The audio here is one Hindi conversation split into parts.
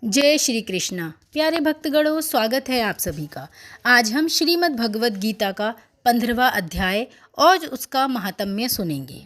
जय श्री कृष्णा। प्यारे भक्तगणों, स्वागत है आप सभी का। आज हम श्रीमद् भगवद गीता का 15वां अध्याय और उसका महात्म्य सुनेंगे।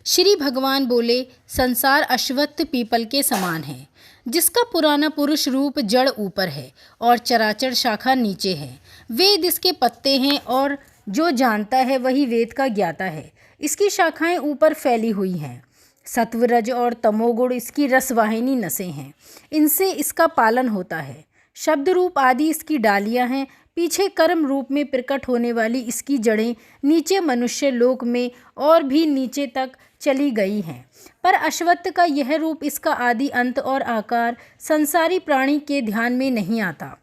श्री भगवान बोले, संसार अश्वत्थ पीपल के समान है, जिसका पुराना पुरुष रूप जड़ ऊपर है और चराचर शाखा नीचे है। वेद इसके पत्ते हैं और जो जानता है वही वेद का ज्ञाता है। इसकी शाखाएं ऊपर फैली हुई हैं। सत्वरज और तमोगुण इसकी रसवाहिनी नसें हैं, इनसे इसका पालन होता है। शब्द रूप आदि इसकी डालियां हैं। पीछे कर्म रूप में प्रकट होने वाली इसकी जड़ें नीचे मनुष्य लोक में और भी नीचे तक चली गई हैं। पर अश्वत्थ का यह रूप, इसका आदि अंत और आकार संसारी प्राणी के ध्यान में नहीं आता,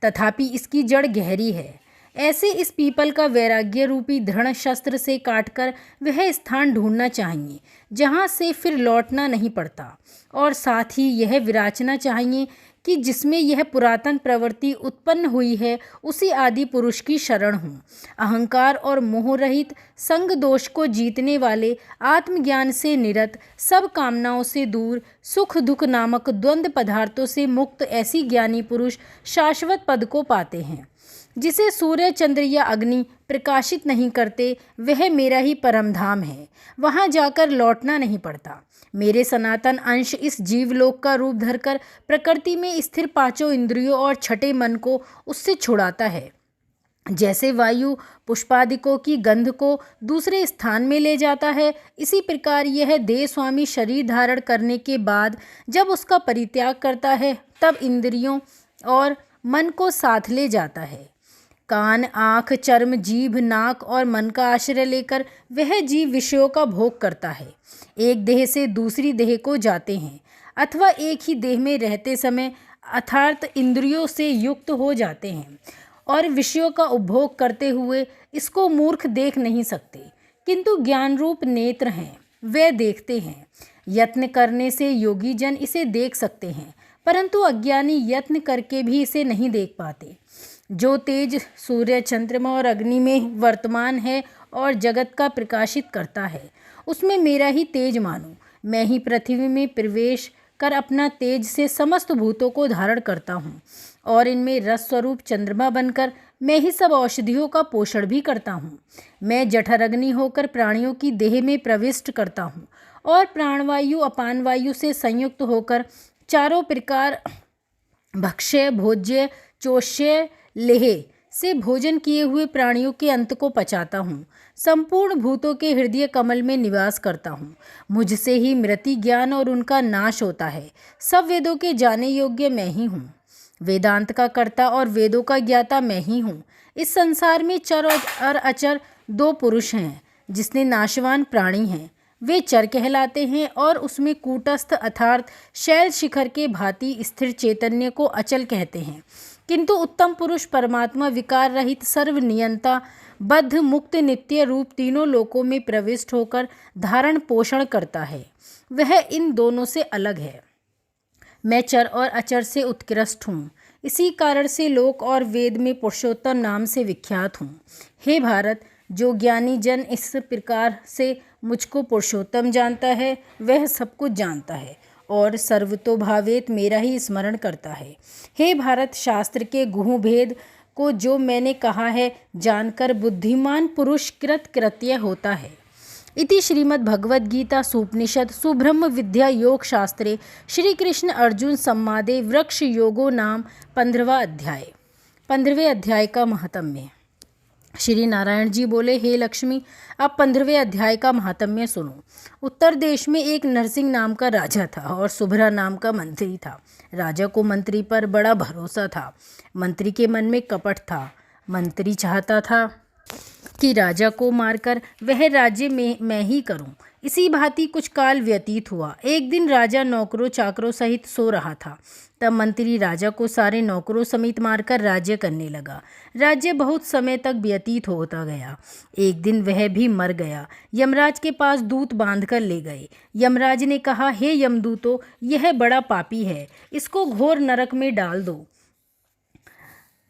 तथापि इसकी जड़ गहरी है। ऐसे इस पीपल का वैराग्य रूपी दृढ़ शस्त्र से काटकर वह स्थान ढूंढना चाहिए जहाँ से फिर लौटना नहीं पड़ता, और साथ ही यह विराचना चाहिए कि जिसमें यह पुरातन प्रवृत्ति उत्पन्न हुई है उसी आदि पुरुष की शरण हूँ। अहंकार और मोह रहित, संग दोष को जीतने वाले, आत्मज्ञान से निरत, सब कामनाओं से दूर, सुख दुख नामक द्वंद्व पदार्थों से मुक्त ऐसी ज्ञानी पुरुष शाश्वत पद को पाते हैं। जिसे सूर्य चंद्र या अग्नि प्रकाशित नहीं करते, वह मेरा ही परम धाम है। वहाँ जाकर लौटना नहीं पड़ता। मेरे सनातन अंश इस जीवलोक का रूप धरकर प्रकृति में स्थिर पांचों इंद्रियों और छठे मन को उससे छुड़ाता है। जैसे वायु पुष्पादिकों की गंध को दूसरे स्थान में ले जाता है, इसी प्रकार यह देह स्वामी शरीर धारण करने के बाद जब उसका परित्याग करता है, तब इंद्रियों और मन को साथ ले जाता है। कान, आँख, चर्म, जीभ, नाक और मन का आश्रय लेकर वह जीव विषयों का भोग करता है। एक देह से दूसरी देह को जाते हैं, अथवा एक ही देह में रहते समय अर्थात इंद्रियों से युक्त हो जाते हैं, और विषयों का उपभोग करते हुए इसको मूर्ख देख नहीं सकते, किंतु ज्ञान रूप नेत्र हैं, वे देखते हैं। यत्न करने से योगी जन इसे देख सकते हैं, परंतु अज्ञानी यत्न करके भी इसे नहीं देख पाते। जो तेज सूर्य, चंद्रमा और अग्नि में वर्तमान है और जगत का प्रकाशित करता है, उसमें मेरा ही तेज मानो। मैं ही पृथ्वी में प्रवेश कर अपना तेज से समस्त भूतों को धारण करता हूँ, और इनमें रस स्वरूप चंद्रमा बनकर मैं ही सब औषधियों का पोषण भी करता हूँ। मैं जठर अग्नि होकर प्राणियों की देह में प्रविष्ट करता हूँ, और प्राणवायु अपान वायु से संयुक्त होकर चारों प्रकार भक्ष्य, भोज्य, चोष्य, लेह से भोजन किए हुए प्राणियों के अंत को पचाता हूँ। संपूर्ण भूतों के हृदय कमल में निवास करता हूँ। मुझसे ही मृति ज्ञान और उनका नाश होता है। सब वेदों के जाने योग्य मैं ही हूँ। वेदांत का कर्ता और वेदों का ज्ञाता मैं ही हूँ। इस संसार में चर और अचर दो पुरुष हैं। जिसने नाशवान प्राणी हैं वे चर कहलाते हैं, और उसमें कूटस्थ अर्थात शैल शिखर के भांति स्थिर चैतन्य को अचल कहते हैं। किंतु उत्तम पुरुष परमात्मा विकार रहित, सर्वनियंता, बद्ध, मुक्त, नित्य रूप तीनों लोकों में प्रविष्ट होकर धारण पोषण करता है। वह इन दोनों से अलग है। मैं चर और अचर से उत्कृष्ट हूँ। इसी कारण से लोक और वेद में पुरुषोत्तम नाम से विख्यात हूँ। हे भारत, जो ज्ञानी जन इस प्रकार से मुझको पुरुषोत्तम जानता है, वह सब कुछ जानता है और सर्वतोभावेत मेरा ही स्मरण करता है। हे भारत, शास्त्र के गुह भेद को जो मैंने कहा है जानकर बुद्धिमान पुरुष कृतकृत्य होता है। इति श्रीमद् भगवद गीता सुपनिषद सुब्रह्म विद्या योग शास्त्रे श्री कृष्ण अर्जुन संवादे वृक्ष योगो नाम 15वां अध्याय। 15वें अध्याय का महात्म्य। श्री नारायण जी बोले, हे लक्ष्मी, अब 15वें अध्याय का महात्म्य सुनो। उत्तर देश में एक नरसिंह नाम का राजा था और सुभ्रा नाम का मंत्री था। राजा को मंत्री पर बड़ा भरोसा था। मंत्री के मन में कपट था। मंत्री चाहता था कि राजा को मारकर वह राज्य में मैं ही करूं। इसी भांति कुछ काल व्यतीत हुआ। एक दिन राजा नौकरों चाकरों सहित सो रहा था। तब मंत्री राजा को सारे नौकरों समेत मारकर राज्य करने लगा। राज्य बहुत समय तक व्यतीत होता गया। एक दिन वह भी मर गया। यमराज के पास दूत बांधकर ले गए। यमराज ने कहा, हे यमदूतों, यह बड़ा पापी है, इसको घोर नरक में डाल दो।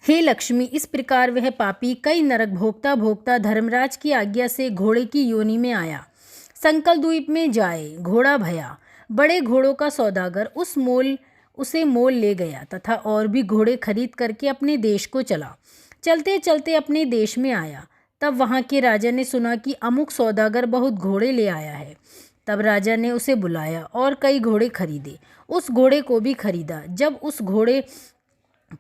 हे लक्ष्मी, इस प्रकार वह पापी कई नरक भोगता भोगता धर्मराज की आज्ञा से घोड़े की योनि में आया। संकल द्वीप में जाए घोड़ा भया। बड़े घोड़ों का सौदागर उसे मोल ले गया तथा और भी घोड़े खरीद करके अपने देश को चला। चलते चलते अपने देश में आया। तब वहाँ के राजा ने सुना कि अमुक सौदागर बहुत घोड़े ले आया है। तब राजा ने उसे बुलाया और कई घोड़े खरीदे। उस घोड़े को भी खरीदा। जब उस घोड़े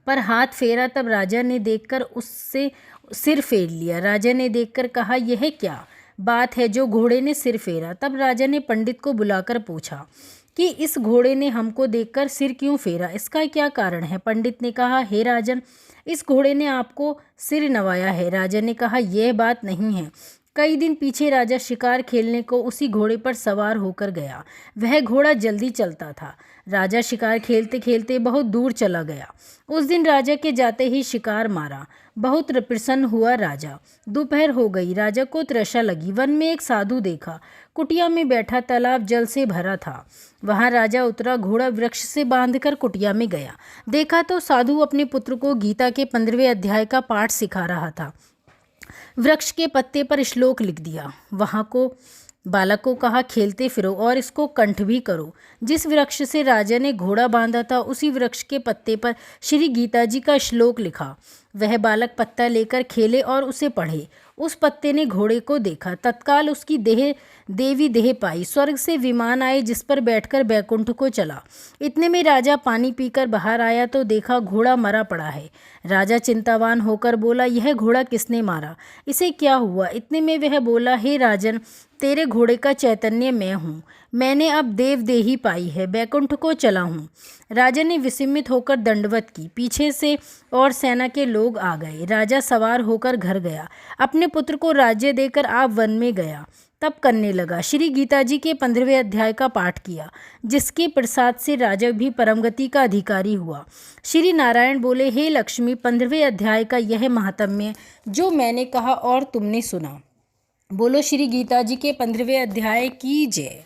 पर हाथ फेरा तब राजा ने देखकर उससे सिर फेर लिया। राजा ने देखकर कहा, यह क्या बात है जो घोड़े ने सिर फेरा? तब राजा ने पंडित को बुलाकर पूछा कि इस घोड़े ने हमको देखकर सिर क्यों फेरा, इसका क्या कारण है? पंडित ने कहा, हे राजन, इस घोड़े ने आपको सिर नवाया है। राजा ने कहा, यह बात नहीं है। कई दिन पीछे राजा शिकार खेलने को उसी घोड़े पर सवार होकर गया। वह घोड़ा जल्दी चलता था। राजा शिकार खेलते खेलते बहुत दूर चला गया। उस दिन राजा के जाते ही शिकार मारा। बहुत प्रसन्न हुआ राजा। दोपहर हो गई। राजा को तृषा लगी। वन में एक साधु देखा। कुटिया में बैठा, तालाब जल से भरा था। वहाँ राजा उतरा, घोड़ा वृक्ष से बांधकर कुटिया में गया। देखा तो साधु अपने पुत्र को गीता के 15वें अध्याय का पाठ सिखा रहा था। वृक्ष के पत्ते पर श्लोक लिख दिया। वहाँ को बालक को कहा, खेलते फिरो और इसको कंठ भी करो। जिस वृक्ष से राजा ने घोड़ा बांधा था उसी वृक्ष के पत्ते पर श्री गीता जी का श्लोक लिखा। वह बालक पत्ता लेकर खेले और उसे पढ़े। उस पत्ते ने घोड़े को देखा। तत्काल उसकी देवी देह पाई। स्वर्ग से विमान आए जिस पर बैठकर बैकुंठ को चला। इतने में राजा पानी पीकर बाहर आया तो देखा घोड़ा मरा पड़ा है। राजा चिंतावान होकर बोला, यह घोड़ा किसने मारा? इसे क्या हुआ? इतने में वह बोला, हे राजन, तेरे घोड़े का चैतन्य मैं हूँ। मैंने अब देवदेही पाई है, बैकुंठ को चला हूँ। राजा ने विस्मित होकर दंडवत की। पीछे से और सेना के लोग आ गए। राजा सवार होकर घर गया। अपने पुत्र को राज्य देकर आप वन में गया। तब करने लगा। श्री गीता जी के 15वें अध्याय का पाठ किया, जिसके प्रसाद से राजा भी परमगति का अधिकारी हुआ। श्री नारायण बोले, हे लक्ष्मी, 15वें अध्याय का यह महात्म्य जो मैंने कहा और तुमने सुना। बोलो श्री गीता जी के 15वें अध्याय की जय।